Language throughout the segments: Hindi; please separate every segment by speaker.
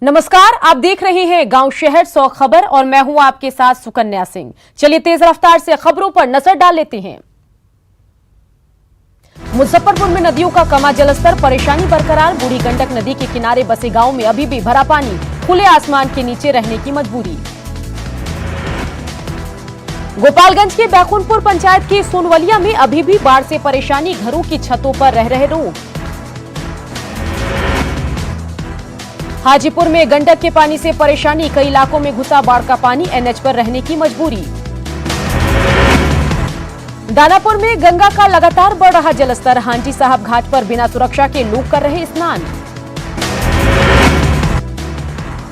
Speaker 1: नमस्कार, आप देख रहे हैं गांव शहर 100 खबर और मैं हूं आपके साथ सुकन्या सिंह। चलिए तेज रफ्तार से खबरों पर नजर डाल लेते हैं। मुजफ्फरपुर में नदियों का कमा जलस्तर, परेशानी बरकरार। बूढ़ी गंडक नदी के किनारे बसे गांव में अभी भी भरा पानी, खुले आसमान के नीचे रहने की मजबूरी। गोपालगंज के बैकुंठपुर पंचायत के सोनवलिया में अभी भी बाढ़ से परेशानी, घरों की छतों पर रह रहे लोग। हाजीपुर में गंडक के पानी से परेशानी, कई इलाकों में घुसा बाढ़ का पानी, एनएच पर रहने की मजबूरी। दानापुर में गंगा का लगातार बढ़ रहा जलस्तर, हांजी साहब घाट पर बिना सुरक्षा के लोग कर रहे स्नान।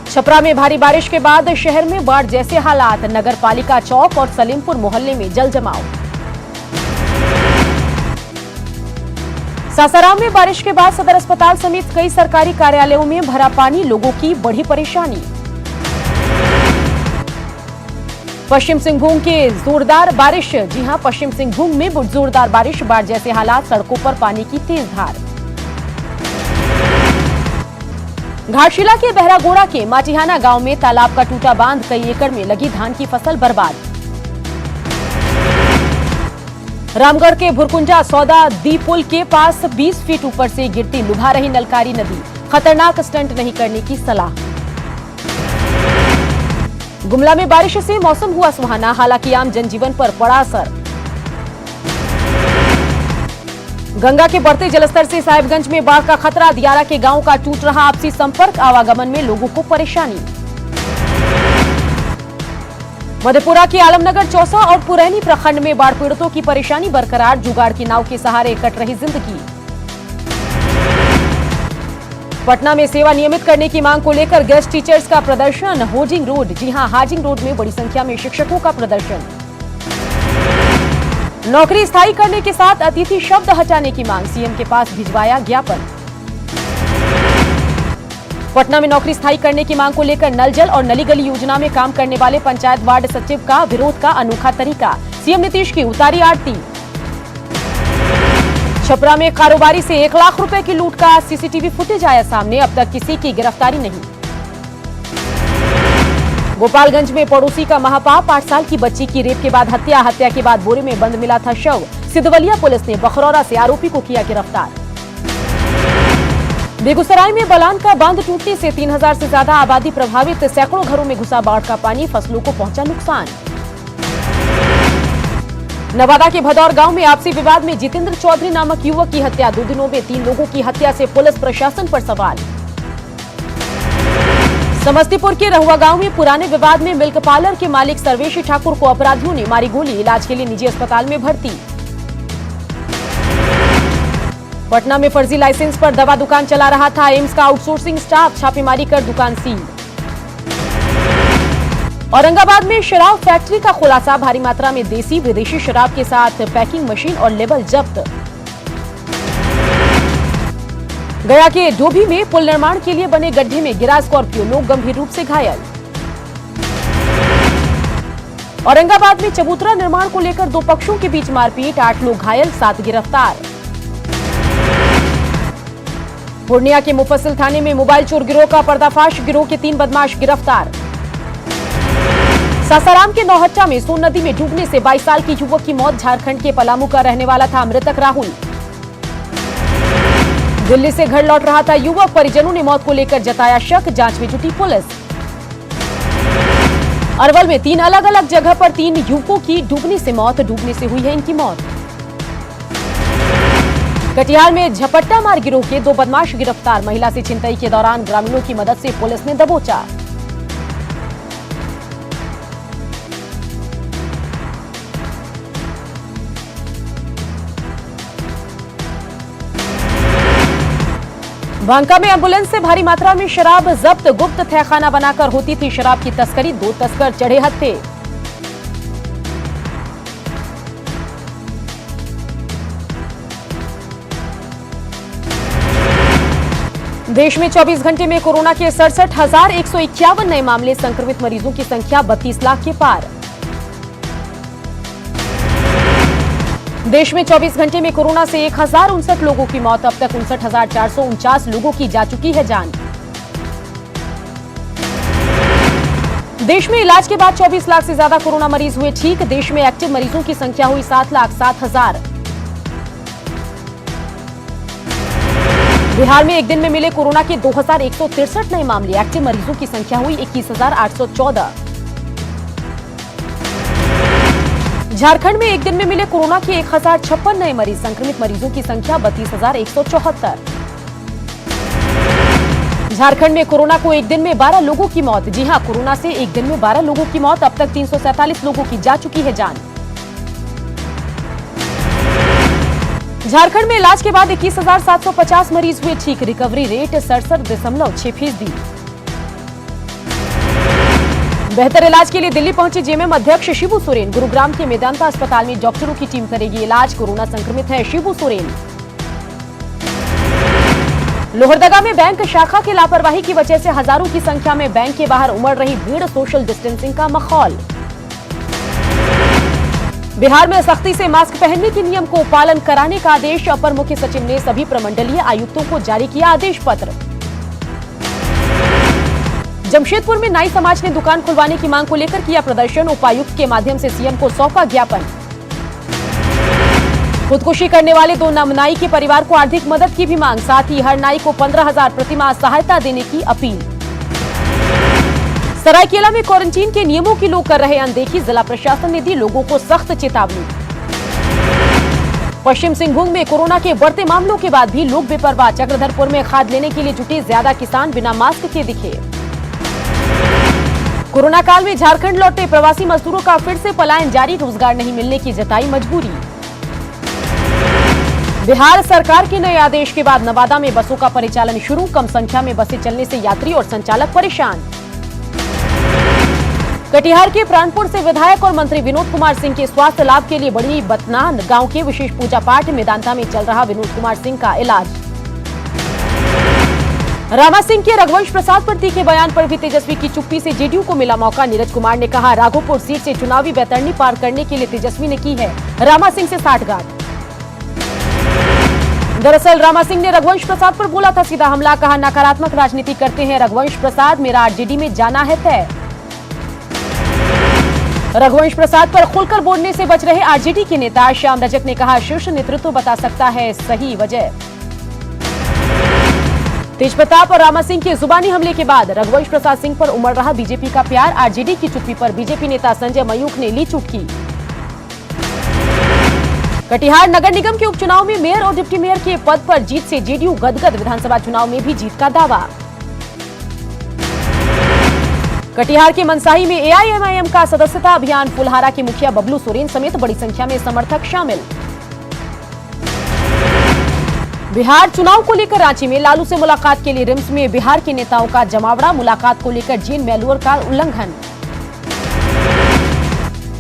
Speaker 1: छपरा में भारी बारिश के बाद शहर में बाढ़ जैसे हालात, नगर पालिका चौक और सलीमपुर मोहल्ले में जल जमाव। सासाराम में बारिश के बाद सदर अस्पताल समेत कई सरकारी कार्यालयों में भरा पानी, लोगों की बढ़ी परेशानी। पश्चिम सिंहभूम के जोरदार बारिश, जी हां, पश्चिम सिंहभूम में जोरदार बारिश, बाढ़ जैसे हालात, सड़कों पर पानी की तेज धार। घाटशिला के बहरागोड़ा के माटीहाना गांव में तालाब का टूटा बांध, कई एकड़ में लगी धान की फसल बर्बाद। रामगढ़ के भुरकुंजा सौदा दी पुल के पास 20 फीट ऊपर से गिरती लुभा रही नलकारी नदी, खतरनाक स्टंट नहीं करने की सलाह। गुमला में बारिश से मौसम हुआ सुहाना, हालांकि आम जनजीवन पर पड़ा असर। गंगा के बढ़ते जलस्तर से साहिबगंज में बाढ़ का खतरा, दियारा के गांव का टूट रहा आपसी संपर्क, आवागमन में लोगों को परेशानी। मधेपुरा के आलमनगर, चौसा और पुरैनी प्रखंड में बाढ़ पीड़ितों की परेशानी बरकरार, जुगाड़ की नाव के सहारे कट रही जिंदगी। पटना में सेवा नियमित करने की मांग को लेकर गेस्ट टीचर्स का प्रदर्शन, होजिंग रोड, जी हां, हाजिंग रोड में बड़ी संख्या में शिक्षकों का प्रदर्शन। नौकरी स्थायी करने के साथ अतिथि शब्द हटाने की मांग, सीएम के पास भिजवाया ज्ञापन। पटना में नौकरी स्थायी करने की मांग को लेकर नल जल और नली गली योजना में काम करने वाले पंचायत वार्ड सचिव का विरोध का अनोखा तरीका, सीएम नीतीश की उतारी आरती। छपरा में कारोबारी से 1 लाख रुपए की लूट का सीसीटीवी फुटेज आया सामने, अब तक किसी की गिरफ्तारी नहीं। गोपालगंज में पड़ोसी का महापाप, 8 साल की बच्ची की रेप के बाद हत्या, हत्या के बाद बोरे में बंद मिला था शव। सिद्धवलिया पुलिस ने बखरौरा से आरोपी को किया गिरफ्तार। बेगूसराय में बलान का बांध टूटने से 3000 से ज्यादा आबादी प्रभावित, सैकड़ों घरों में घुसा बाढ़ का पानी, फसलों को पहुंचा नुकसान। नवादा के भदौर गांव में आपसी विवाद में जितेंद्र चौधरी नामक युवक की हत्या, 2 दिनों में 3 लोगों की हत्या से पुलिस प्रशासन पर सवाल। समस्तीपुर के रहुआ गांव में पुराने विवाद में मिल्क पार्लर के मालिक सर्वेशी ठाकुर को अपराधियों ने मारी गोली, इलाज के लिए निजी अस्पताल में भर्ती। पटना में फर्जी लाइसेंस पर दवा दुकान चला रहा था एम्स का आउटसोर्सिंग स्टाफ, छापेमारी कर दुकान सील। औरंगाबाद में शराब फैक्ट्री का खुलासा, भारी मात्रा में देसी विदेशी शराब के साथ पैकिंग मशीन और लेबल जब्त। गया के डोभी में पुल निर्माण के लिए बने गड्ढे में गिरा स्कॉर्पियो, लोग गंभीर रूप से घायल। औरंगाबाद में चबूतरा निर्माण को लेकर 2 पक्षों के बीच मारपीट, 8 लोग घायल, 7 गिरफ्तार। पूर्णिया के मुफस्सिल थाने में मोबाइल चोर गिरोह का पर्दाफाश, गिरोह के 3 बदमाश गिरफ्तार। सासाराम के नौहट्टा में सोन नदी में डूबने से 22 साल की युवक की मौत, झारखंड के पलामू का रहने वाला था मृतक राहुल। दिल्ली से घर लौट रहा था युवक, परिजनों ने मौत को लेकर जताया शक, जांच में जुटी पुलिस। अरवल में 3 अलग अलग जगह पर 3 युवकों की डूबने से मौत, डूबने से हुई है इनकी मौत। कटिहार में झपट्टा मार गिरोह के 2 बदमाश गिरफ्तार, महिला से छिनतई के दौरान ग्रामीणों की मदद से पुलिस ने दबोचा। बांका में एम्बुलेंस से भारी मात्रा में शराब जब्त, गुप्त तहखाना बनाकर होती थी शराब की तस्करी, 2 तस्कर चढ़े हत्थे। देश में 24 घंटे में कोरोना के 67,151 नए मामले, संक्रमित मरीजों की संख्या 32 लाख के पार। देश में 24 घंटे में कोरोना से 1059 लोगों की मौत, अब तक 59,449 लोगों की जा चुकी है जान। देश में इलाज के बाद 24 लाख से ज्यादा कोरोना मरीज हुए ठीक। देश में एक्टिव मरीजों की संख्या हुई 7,07,000। बिहार में एक दिन में मिले कोरोना के 2,163 नए मामले। एक्टिव मरीजों की संख्या हुई 21,814। झारखंड में एक दिन में मिले कोरोना के 1,056 नए मरीज। संक्रमित मरीजों की संख्या 32,174। झारखंड में कोरोना को एक दिन में 12 लोगों की मौत। जी हां, कोरोना से एक दिन में 12 लोगों की मौत। अब तक 347 लोगों की जा चुकी है जान। झारखंड में इलाज के बाद 21,750 मरीज हुए ठीक। Recovery rate 67.6%। बेहतर इलाज के लिए दिल्ली पहुंचे जेएमएम अध्यक्ष शिबू सोरेन। गुरुग्राम के मेदांता अस्पताल में डॉक्टरों की टीम करेगी इलाज। कोरोना संक्रमित है शिबू सोरेन। लोहरदगा में बैंक शाखा की लापरवाही की वजह से हजारों की संख्या में बैंक के बाहर उमड़ रही भीड़। सोशल डिस्टेंसिंग का माहौल। बिहार में सख्ती से मास्क पहनने के नियम को पालन कराने का आदेश। अपर मुख्य सचिव ने सभी प्रमंडलीय आयुक्तों को जारी किया आदेश पत्र। जमशेदपुर में नाई समाज ने दुकान खुलवाने की मांग को लेकर किया प्रदर्शन। उपायुक्त के माध्यम से सीएम को सौंपा ज्ञापन। खुदकुशी करने वाले 2 नाई के परिवार को आर्थिक मदद की भी मांग। साथ ही हर नाई को 15,000 प्रतिमाह सहायता देने की अपील। सरायकेला में क्वारंटीन के नियमों की लोग कर रहे अनदेखी। जिला प्रशासन ने दी लोगों को सख्त चेतावनी। पश्चिम सिंहभूम में कोरोना के बढ़ते मामलों के बाद भी लोग बेपरवाह। चक्रधरपुर में खाद लेने के लिए जुटे ज्यादा किसान बिना मास्क के दिखे। कोरोना काल में झारखंड लौटे प्रवासी मजदूरों का फिर से पलायन जारी। रोजगार नहीं मिलने की जताई मजबूरी। बिहार सरकार के नए आदेश के बाद नवादा में बसों का परिचालन शुरू। कम संख्या में बसें चलने से यात्री और संचालक परेशान। कटिहार के प्राणपुर से विधायक और मंत्री विनोद कुमार सिंह के स्वास्थ्य लाभ के लिए बड़ी बतनान गांव के विशेष पूजा पाठ। मेदांता में चल रहा विनोद कुमार सिंह का इलाज। रामा सिंह के रघुवंश प्रसाद पर तीखे बयान पर भी तेजस्वी की चुप्पी से जेडीयू को मिला मौका। नीरज कुमार ने कहा, राघोपुर सीट से चुनावी बैतरणी पार करने के लिए तेजस्वी ने की है रामा सिंह से साठगांठ। दरअसल रामा सिंह ने रघुवंश प्रसाद पर बोला था सीधा हमला। कहा, नकारात्मक राजनीति करते हैं रघुवंश प्रसाद, मेरा आरजेडी में जाना है तय। रघुवंश प्रसाद पर खुलकर बोलने से बच रहे आरजेडी के नेता। श्याम रजक ने कहा, शीर्ष नेतृत्व बता सकता है सही वजह। तेजप्रताप और रामा सिंह के जुबानी हमले के बाद रघुवंश प्रसाद सिंह पर उमड़ रहा बीजेपी का प्यार। आरजेडी की चुप्पी पर बीजेपी नेता संजय मयूख ने ली चुटकी। कटिहार नगर निगम के उपचुनाव में मेयर और डिप्टी मेयर के पद पर जीत से जेडीयू गदगद। विधानसभा चुनाव में भी जीत का दावा। कटिहार के मनसाही में एआईएमआईएम का सदस्यता अभियान। फुलहारा के मुखिया बबलू सोरेन समेत बड़ी संख्या में समर्थक शामिल। बिहार चुनाव को लेकर रांची में लालू से मुलाकात के लिए रिम्स में बिहार के नेताओं का जमावड़ा। मुलाकात को लेकर जेन मैनुअल का उल्लंघन।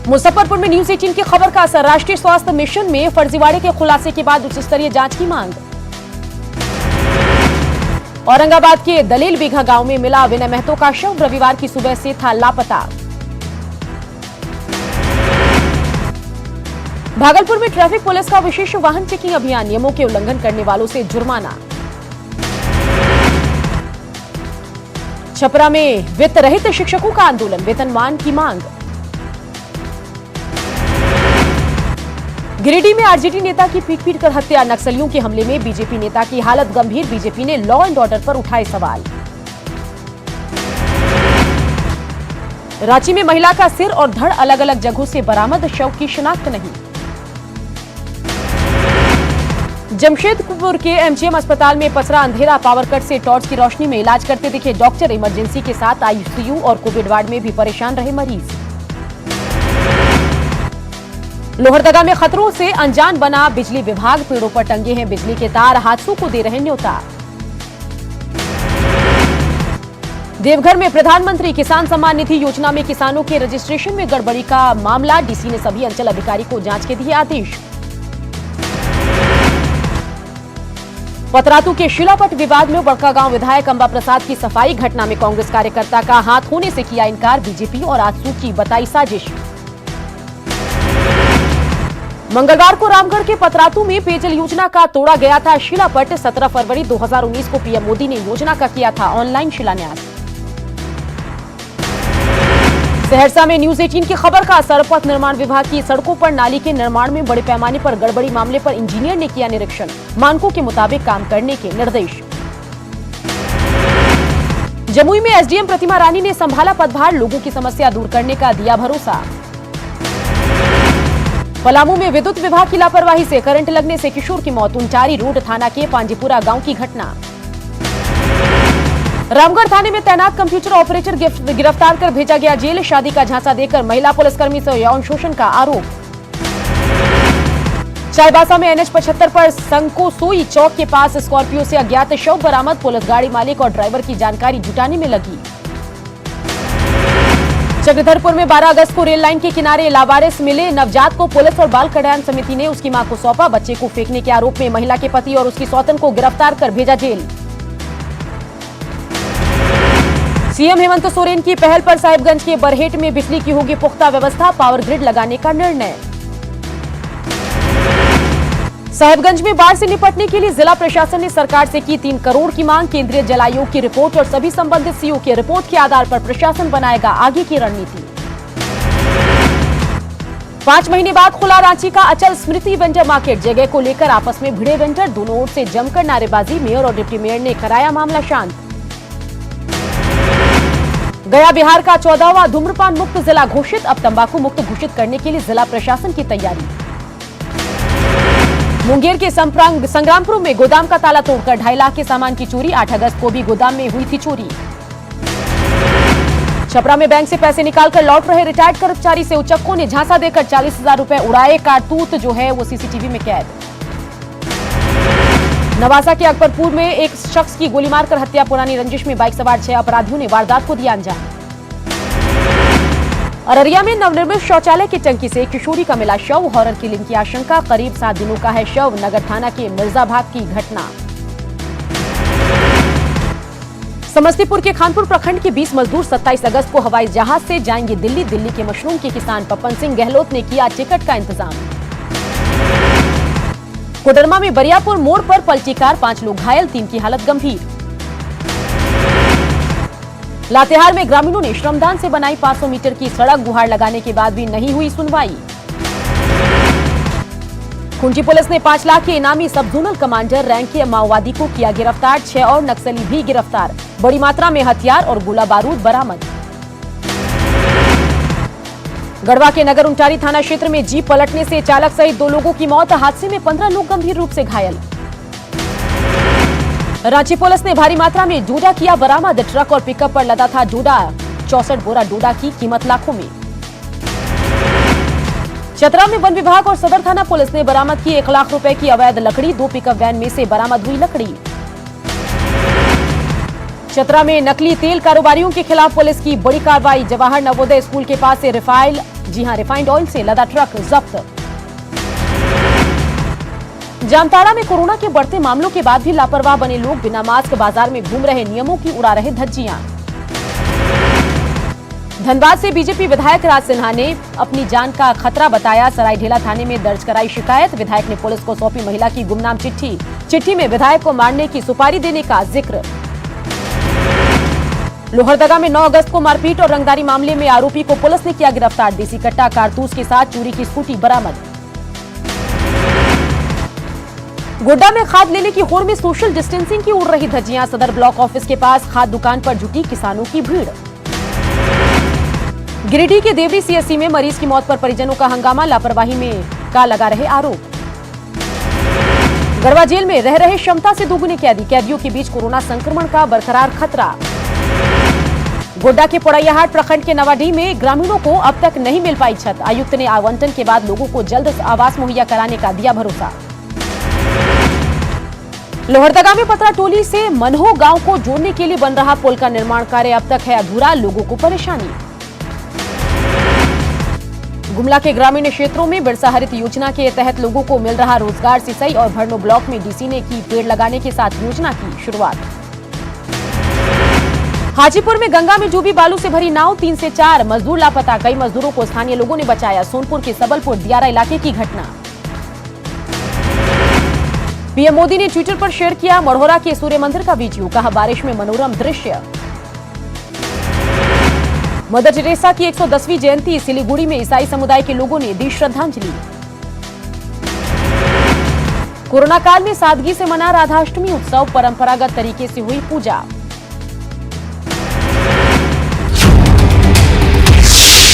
Speaker 1: मुजफ्फरपुर में न्यूज 18 की खबर का असर। राष्ट्रीय स्वास्थ्य मिशन में फर्जीवाड़े के खुलासे के बाद उच्च स्तरीय जांच की मांग। औरंगाबाद के दलेल बीघा गांव में मिला विनय महतो का शव। रविवार की सुबह से था लापता। भागलपुर में ट्रैफिक पुलिस का विशेष वाहन चेकिंग अभियान। नियमों के उल्लंघन करने वालों से जुर्माना। छपरा में वित्त रहित शिक्षकों का आंदोलन। वेतनमान की मांग। गिरिडीह में आरजेडी नेता की पीट कर हत्या। नक्सलियों के हमले में बीजेपी नेता की हालत गंभीर। बीजेपी ने लॉ एंड ऑर्डर पर उठाए सवाल। रांची में महिला का सिर और धड़ अलग अलग जगहों से बरामद। शव की शिनाख्त नहीं। जमशेदपुर के एमजीएम अस्पताल में पसरा अंधेरा। पावर कट से टॉर्च की रोशनी में इलाज करते दिखे डॉक्टर। इमरजेंसी के साथ आईसीयू और कोविड वार्ड में भी परेशान रहे मरीज। लोहरदगा में खतरों से अनजान बना बिजली विभाग। पेड़ों पर टंगे हैं बिजली के तार। हादसों को दे रहे न्योता। देवघर में प्रधानमंत्री किसान सम्मान निधि योजना में किसानों के रजिस्ट्रेशन में गड़बड़ी का मामला। डीसी ने सभी अंचल अधिकारी को जांच के दिए आदेश। पतरातू के शिलापट विवाद में बड़कागांव विधायक अंबा प्रसाद की सफाई। घटना में कांग्रेस कार्यकर्ता का हाथ होने से किया इनकार। बीजेपी और आजसू की बताई साजिश। मंगलवार को रामगढ़ के पतरातू में पेयजल योजना का तोड़ा गया था शिलापट। 17 फरवरी 2019 को पीएम मोदी ने योजना का किया था ऑनलाइन शिलान्यास। सहरसा में न्यूज 18 की खबर का असर। पथ निर्माण विभाग की सड़कों पर नाली के निर्माण में बड़े पैमाने पर गड़बड़ी मामले पर इंजीनियर ने किया निरीक्षण। मानकों के मुताबिक काम करने के निर्देश। जमुई में एसडीएम प्रतिमा रानी ने संभाला पदभार। लोगों की समस्या दूर करने का दिया भरोसा। पलामू में विद्युत विभाग की लापरवाही से करंट लगने से किशोर की मौत। उंचारी रोड थाना के पांजीपुरा गांव की घटना। रामगढ़ थाने में तैनात कंप्यूटर ऑपरेटर गिरफ्तार कर भेजा गया जेल। शादी का झांसा देकर महिला पुलिसकर्मी से यौन शोषण का आरोप। चाईबासा में NH 75 पर संकोसोई चौक के पास स्कॉर्पियो से अज्ञात शव बरामद। पुलिस गाड़ी मालिक और ड्राइवर की जानकारी जुटाने में लगी। चक्रधरपुर में 12 अगस्त को रेल लाइन के किनारे लावारिस मिले नवजात को पुलिस और बाल कल्याण समिति ने उसकी मां को सौंपा। बच्चे को फेंकने के आरोप में महिला के पति और उसकी सौतन को गिरफ्तार कर भेजा जेल। सीएम हेमंत सोरेन की पहल पर साहिबगंज के बरहेट में बिजली की होगी पुख्ता व्यवस्था। पावर ग्रिड लगाने का निर्णय। साहिबगंज में बाढ़ से निपटने के लिए जिला प्रशासन ने सरकार से की 3 करोड़ की मांग। केंद्रीय जल आयोग की रिपोर्ट और सभी संबंधित सीओ की रिपोर्ट के आधार पर प्रशासन बनाएगा आगे की रणनीति। 5 महीने बाद खुला रांची का अचल स्मृति वेंडर मार्केट। जगह को लेकर आपस में भिड़े वेंडर। दोनों ओर से जमकर नारेबाजी। मेयर और डिप्टी मेयर ने कराया मामला शांत। गया बिहार का 14वां धूम्रपान मुक्त जिला घोषित। अब तंबाकू मुक्त घोषित करने के लिए जिला प्रशासन की तैयारी। मुंगेर के संग्रामपुर में गोदाम का ताला तोड़कर 2.5 लाख के सामान की चोरी। 8 अगस्त को भी गोदाम में हुई थी चोरी। छपरा में बैंक से पैसे निकालकर लौट रहे रिटायर्ड कर्मचारी से उचक्कों ने झांसा देकर 40,000 रुपए उड़ाए। कारतूत जो है वो सीसीटीवी में कैद। नवासा के अकबरपुर में एक शख्स की गोली मारकर हत्या। पुरानी रंजिश में बाइक सवार 6 अपराधियों ने वारदात को दिया अंजाम। अररिया में नवनिर्मित शौचालय की टंकी से किशोरी का मिला शव। हॉरर किलिंग की आशंका। करीब 7 दिनों का है शव। नगर थाना के मिर्जाभाग की घटना। समस्तीपुर के खानपुर प्रखंड के 20 मजदूर 27 अगस्त को हवाई जहाज से जाएंगे दिल्ली। दिल्ली के मशरूम के किसान पप्पन सिंह गहलोत ने किया टिकट का इंतजाम। कोडरमा में बरियापुर मोड़ पर पलटी कार। 5 लोग घायल। 3 की हालत गंभीर। लातेहार में ग्रामीणों ने श्रमदान से बनाई 500 मीटर की सड़क। गुहार लगाने के बाद भी नहीं हुई सुनवाई। कुंजी पुलिस ने 5 लाख के इनामी सब जोनल कमांडर रैंक के माओवादी को किया गिरफ्तार। 6 और नक्सली भी गिरफ्तार। बड़ी मात्रा में हथियार और गोला बारूद बरामद। गढ़वा के नगर उंटारी थाना क्षेत्र में जीप पलटने से चालक सहित 2 लोगों की मौत। हादसे में 15 लोग गंभीर रूप से घायल। रांची पुलिस ने भारी मात्रा में डोडा किया बरामद। ट्रक और पिकअप पर लदा था डोडा। 64 बोरा डोडा की कीमत लाखों में। चतरा में वन विभाग और सदर थाना पुलिस ने बरामद की 1 लाख रुपए की अवैध लकड़ी। 2 पिकअप वैन में से बरामद हुई लकड़ी। चतरा में नकली तेल कारोबारियों के खिलाफ पुलिस की बड़ी कार्रवाई। जवाहर नवोदय स्कूल के पास से रिफाइंड ऑयल से लदा ट्रक जब्त। जामताड़ा में कोरोना के बढ़ते मामलों के बाद भी लापरवाह बने लोग। बिना मास्क बाजार में घूम रहे। नियमों की उड़ा रहे धज्जियां। धनबाद से बीजेपी विधायक राज सिन्हा ने अपनी जान का खतरा बताया। सरायढेला थाने में दर्ज कराई शिकायत। विधायक ने पुलिस को सौंपी महिला की गुमनाम चिट्ठी। चिट्ठी में विधायक को मारने की सुपारी देने का जिक्र। लोहरदगा में 9 अगस्त को मारपीट और रंगदारी मामले में आरोपी को पुलिस ने किया गिरफ्तार। देसी कट्टा कारतूस के साथ चोरी की स्कूटी बरामद। गोड्डा में खाद लेने की होड़ में सोशल डिस्टेंसिंग की उड़ रही धज्जियां। सदर ब्लॉक ऑफिस के पास खाद दुकान पर जुटी किसानों की भीड़। गिरिडीह के देवरी सीएससी में मरीज की मौत पर परिजनों का हंगामा। लापरवाही में का लगा रहे आरोप। गढ़वा जेल में रह रहे क्षमता से दोगुने कैदी। कैदियों के बीच कोरोना संक्रमण का बरकरार खतरा। गोड्डा के पोड़ैयाहाट प्रखंड के नवाडीह में ग्रामीणों को अब तक नहीं मिल पाई छत। आयुक्त ने आवंटन के बाद लोगों को जल्द आवास मुहैया कराने का दिया भरोसा। लोहरदगा में पतरा टोली से मनहो गांव को जोड़ने के लिए बन रहा पुल का निर्माण कार्य अब तक है अधूरा। लोगों को परेशानी। गुमला के ग्रामीण क्षेत्रों में बिरसा हरित योजना के तहत लोगों को मिल रहा रोजगार। सिसई और भरनो ब्लॉक में डीसी ने की पेड़ लगाने के साथ योजना की शुरुआत। हाजीपुर में गंगा में डूबी बालू से भरी नाव। 3 से 4 मजदूर लापता। कई मजदूरों को स्थानीय लोगों ने बचाया। सोनपुर के सबलपुर दियारा इलाके की घटना। पीएम मोदी ने ट्विटर पर शेयर किया मढ़ौरा के सूर्य मंदिर का वीडियो। कहा बारिश में मनोरम दृश्य। मदर टेरेसा की 110वीं जयंती, सिलीगुड़ी में ईसाई समुदाय के लोगों ने दी श्रद्धांजलि। कोरोना काल में सादगी से मना राधाष्टमी उत्सव, परंपरागत तरीके से हुई पूजा।